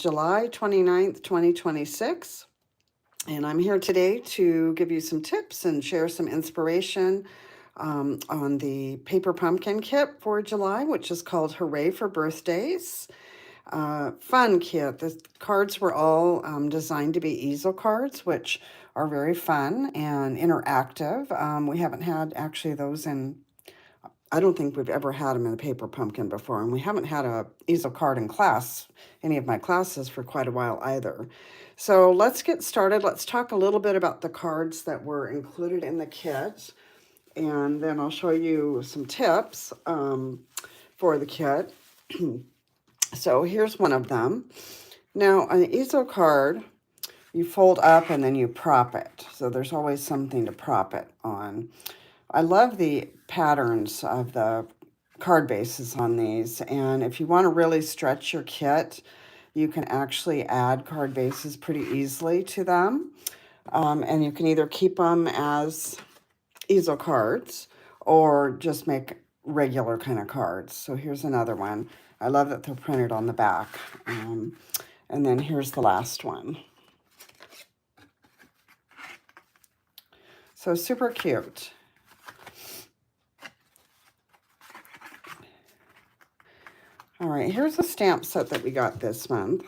July 29th, 2026, and I'm here today to give you some tips and share some inspiration on the paper pumpkin kit for July, which is called Hooray for Birthdays. Fun kit. The cards were all designed to be easel cards, which are very fun and interactive. We haven't had actually those in, I don't think we've ever had them in the paper pumpkin before, and we haven't had a easel card in class, any of my classes, for quite a while either. So let's get started. Let's talk a little bit about the cards that were included in the kit, and then I'll show you some tips for the kit. So here's one of them. Now, an easel card, you fold up and then you prop it. So there's always something to prop it on. I love the patterns of the card bases on these. And if you want to really stretch your kit, you can actually add card bases pretty easily to them. And you can either keep them as easel cards or just make regular kind of cards. So here's another one. I love that they're printed on the back. And then here's the last one. So super cute. All right, here's a stamp set that we got this month.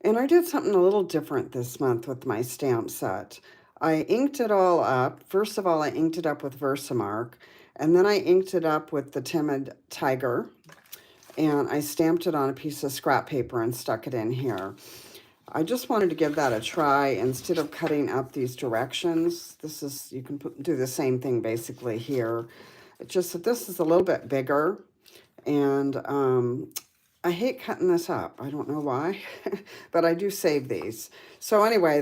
And I did something a little different this month with my stamp set. I inked it all up. First of all, I inked it up with Versamark, and then I inked it up with the Timid Tiger, and I stamped it on a piece of scrap paper and stuck it in here. I just wanted to give that a try instead of cutting up these directions. This is, you can do the same thing basically here. It's just that this is a little bit bigger, and I hate cutting this up. I don't know why, but I do save these. So anyway,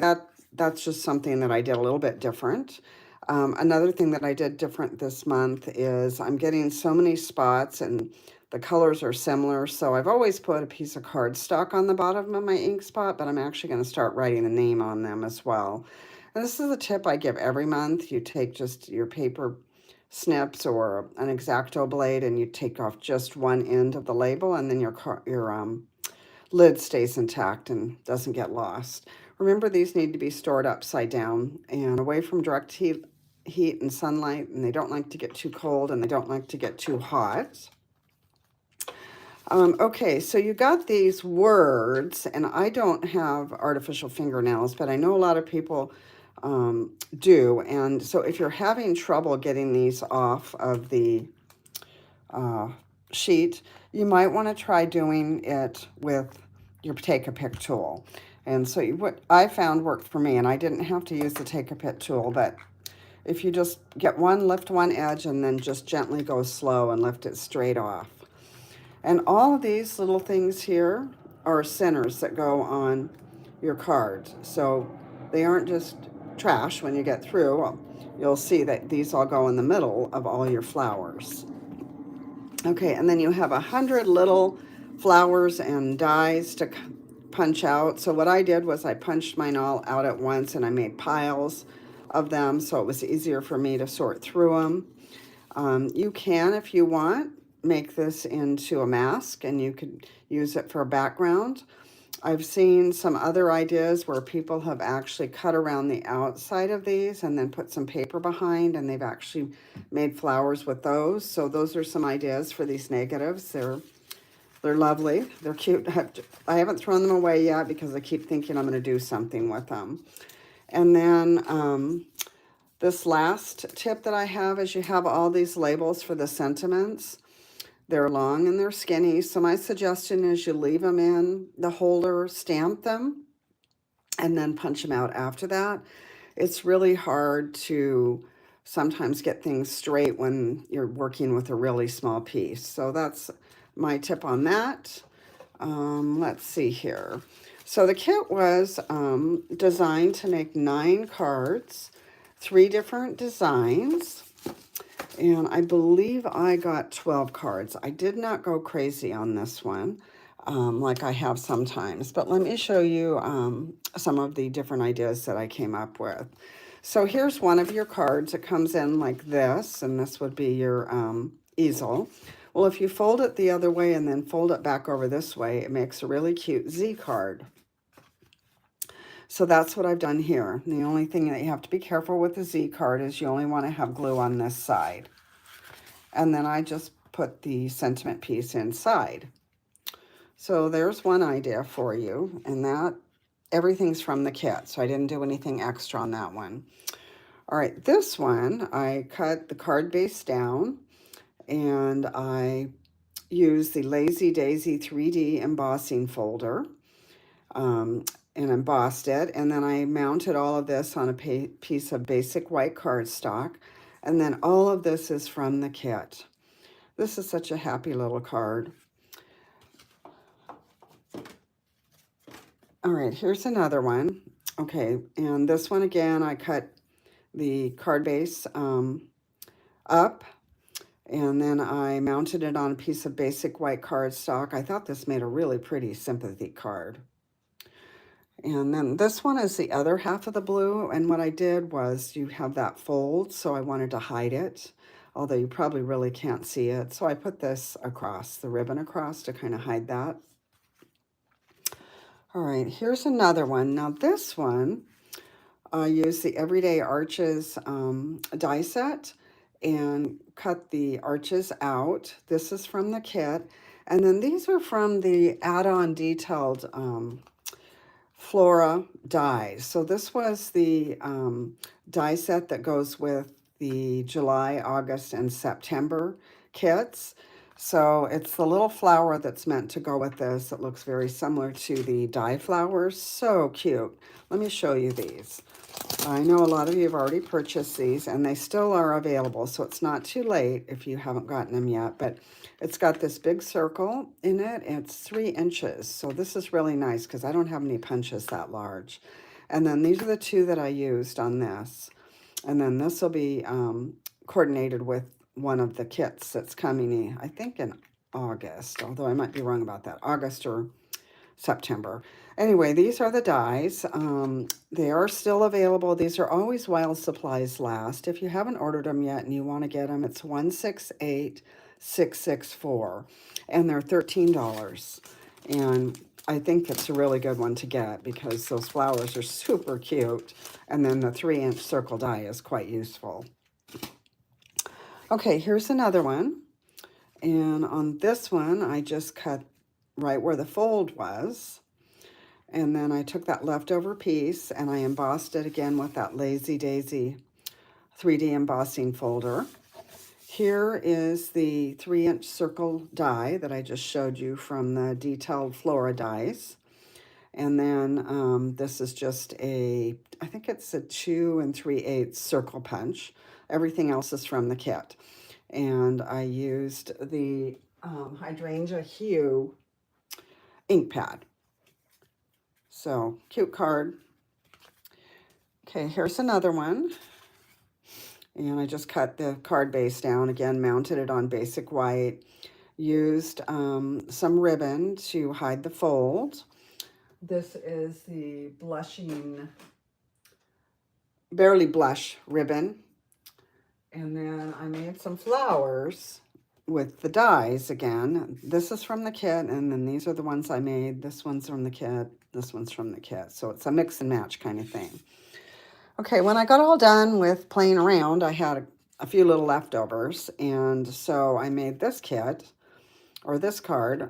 that's just something that I did a little bit different. Another thing that I did different this month is I'm getting so many spots and the colors are similar. So I've always put a piece of cardstock on the bottom of my ink spot, but I'm actually going to start writing the name on them as well. And this is a tip I give every month. You take just your paper snips or an X-Acto blade and you take off just one end of the label, and then your lid stays intact and doesn't get lost. Remember, these need to be stored upside down and away from direct heat and sunlight, and they don't like to get too cold and they don't like to get too hot. Okay, so you got these words, and I don't have artificial fingernails, but I know a lot of people do. And so if you're having trouble getting these off of the sheet, you might want to try doing it with your take-a-pick tool. And so what I found worked for me, and I didn't have to use the take-a-pick tool, but if you just get one, lift one edge, and then just gently go slow and lift it straight off. And all of these little things here are centers that go on your card. So they aren't just trash when you get through. Well, you'll see that these all go in the middle of all your flowers. Okay, and then you have 100 little flowers and dies to punch out. So what I did was I punched mine all out at once, and I made piles of them so it was easier for me to sort through them. You can, if you want, make this into a mask, and you could use it for a background. I've seen some other ideas where people have actually cut around the outside of these and then put some paper behind, and they've actually made flowers with those. So those are some ideas for these negatives. They're lovely. They're cute. I haven't thrown them away yet because I keep thinking I'm going to do something with them. And then this last tip that I have is you have all these labels for the sentiments. They're long and they're skinny, so my suggestion is you leave them in the holder, stamp them, and then punch them out after that. It's really hard to sometimes get things straight when you're working with a really small piece. So that's my tip on that. Let's see here. So the kit was designed to make 9 cards, 3 different designs. And I believe I got 12 cards. I did not go crazy on this one like I have sometimes. But let me show you some of the different ideas that I came up with. So here's one of your cards. It comes in like this, and this would be your easel. Well, if you fold it the other way and then fold it back over this way, it makes a really cute Z card. So that's what I've done here. The only thing that you have to be careful with the Z card is you only want to have glue on this side. And then I just put the sentiment piece inside. So there's one idea for you, and that everything's from the kit, so I didn't do anything extra on that one. All right, this one, I cut the card base down, and I used the Lazy Daisy 3D embossing folder, and embossed it, and then I mounted all of this on a piece of basic white cardstock, and then all of this is from the kit. This is such a happy little card. All right, here's another one. Okay, and this one again, I cut the card base up, and then I mounted it on a piece of basic white cardstock. I thought this made a really pretty sympathy card. And then this one is the other half of the blue, and what I did was you have that fold, so I wanted to hide it, although you probably really can't see it. So I put this across, the ribbon across, to kind of hide that. All right, here's another one. Now this one, I used the Everyday Arches die set and cut the arches out. This is from the kit. And then these are from the add-on detailed Flora dies. So this was the die set that goes with the July, August, and September kits. So it's the little flower that's meant to go with this. It looks very similar to the die flowers. So cute. Let me show you these. I know a lot of you have already purchased these, and they still are available, so it's not too late if you haven't gotten them yet. But it's got this big circle in it. It's 3 inches, so this is really nice because I don't have any punches that large. And then these are the 2 that I used on this. And then this will be coordinated with one of the kits that's coming in, I think in August, although I might be wrong about that, August or September. Anyway, these are the dies. They are still available. These are always while supplies last. If you haven't ordered them yet and you want to get them, it's 168664, and they're $13. And I think it's a really good one to get because those flowers are super cute, and then the 3-inch circle die is quite useful. Okay, here's another one, and on this one I just cut right where the fold was, and then I took that leftover piece and I embossed it again with that Lazy Daisy 3D embossing folder. Here is the 3-inch circle die that I just showed you from the detailed Flora dies. And then this is just a, I think it's a 2 3/8 circle punch. Everything else is from the kit. And I used the Hydrangea Hue ink pad. So, cute card. Okay, here's another one. And I just cut the card base down, again, mounted it on basic white, used some ribbon to hide the fold. This is the blushing, Barely Blush ribbon. And then I made some flowers with the dies again. This is from the kit, and then these are the ones I made. This one's from the kit, this one's from the kit. So it's a mix and match kind of thing. Okay, when I got all done with playing around, I had a few little leftovers, and so I made this kit, or this card,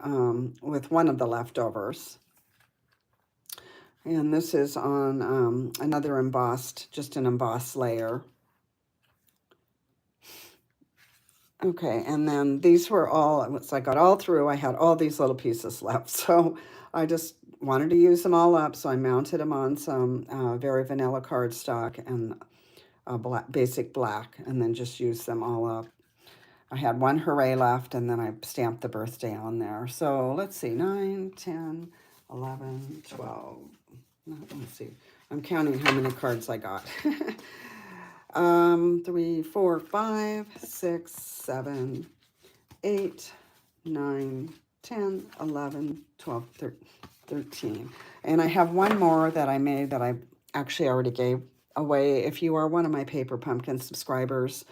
with one of the leftovers. And this is on another embossed, just an embossed layer. Okay, and then these were all, once I got all through, I had all these little pieces left. So I just wanted to use them all up, so I mounted them on some very vanilla cardstock and basic black, and then just used them all up. I had one Hooray left, and then I stamped the birthday on there. So let's see, 9, 10, 11, 12. Let's see, I'm counting how many cards I got. 3, 4, 5, 6, 7, 8, 9, 10, 11, 12, 13. And I have one more that I made that I actually already gave away. If you are one of my Paper Pumpkin subscribers,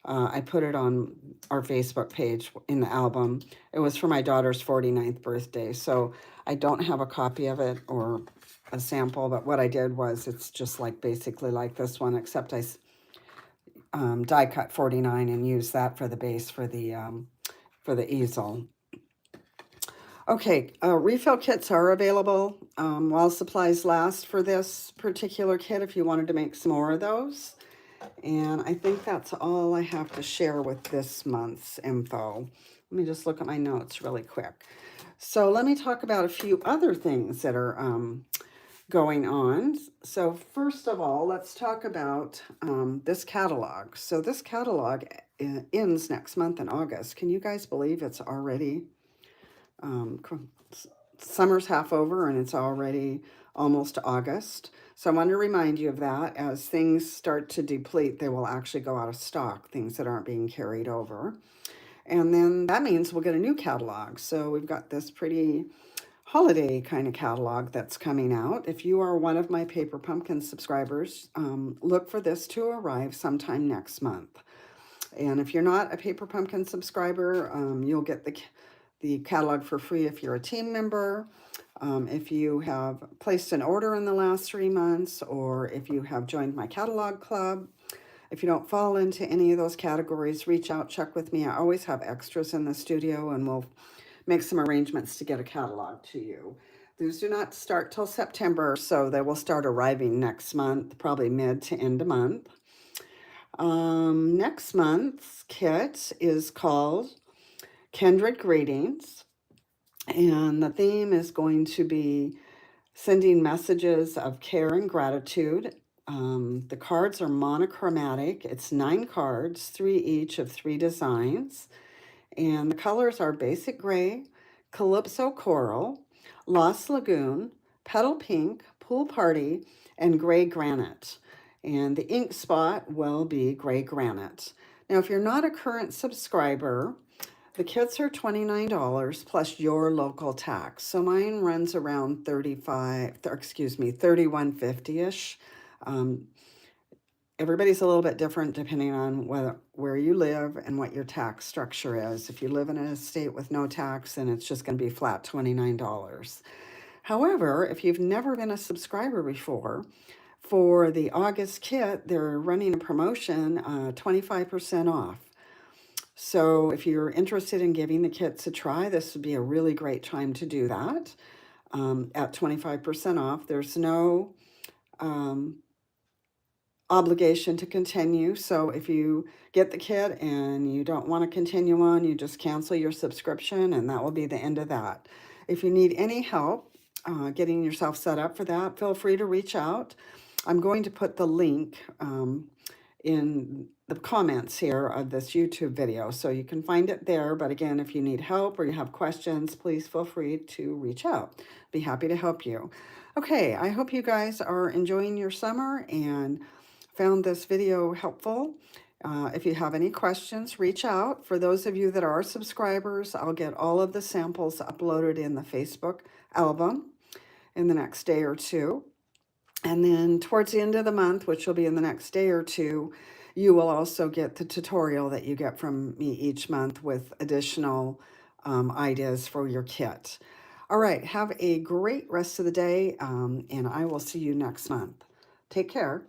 I put it on our Facebook page in the album. It was for my daughter's 49th birthday, so I don't have a copy of it or a sample, but what I did was it's just like basically like this one, except I die cut 49 and use that for the base for the easel. Okay, refill kits are available while supplies last for this particular kit if you wanted to make some more of those. And I think that's all I have to share with this month's info. Let me just look at my notes really quick. So let me talk about a few other things that are going on. So first of all, let's talk about this catalog. So this catalog ends next month in August. Can you guys believe it's already summer's half over and it's already almost August? So I want to remind you of that. As things start to deplete, they will actually go out of stock, things that aren't being carried over. And then that means we'll get a new catalog. So we've got this pretty holiday kind of catalog that's coming out. If you are one of my Paper Pumpkin subscribers, look for this to arrive sometime next month. And if you're not a Paper Pumpkin subscriber, you'll get the catalog for free if you're a team member. If you have placed an order in the last 3 months, or if you have joined my catalog club. If you don't fall into any of those categories, reach out, check with me. I always have extras in the studio, and we'll make some arrangements to get a catalog to you. These do not start till September, so they will start arriving next month, probably mid to end of month. Next month's kit is called Kindred Greetings, and the theme is going to be sending messages of care and gratitude. The cards are monochromatic. It's 9 cards, 3 each of 3 designs. And the colors are Basic Gray, Calypso Coral, Lost Lagoon, Petal Pink, Pool Party, and Gray Granite. And the ink spot will be Gray Granite. Now, if you're not a current subscriber, the kits are $29 plus your local tax. So mine runs around $31.50-ish. Everybody's a little bit different depending on where you live and what your tax structure is. If you live in a state with no tax, then it's just going to be flat $29. However, if you've never been a subscriber before, for the August kit, they're running a promotion, 25% off. So if you're interested in giving the kits a try, this would be a really great time to do that at 25% off. There's no obligation to continue. So if you get the kit and you don't want to continue on, you just cancel your subscription and that will be the end of that. If you need any help getting yourself set up for that, feel free to reach out. I'm going to put the link in the comments here of this YouTube video, so you can find it there. But again, if you need help or you have questions, please feel free to reach out. Be happy to help you. Okay, I hope you guys are enjoying your summer and found this video helpful. If you have any questions, reach out. For those of you that are subscribers, I'll get all of the samples uploaded in the Facebook album in the next day or two. And then towards the end of the month, which will be in the next day or two, you will also get the tutorial that you get from me each month with additional ideas for your kit. All right, have a great rest of the day, and I will see you next month. Take care.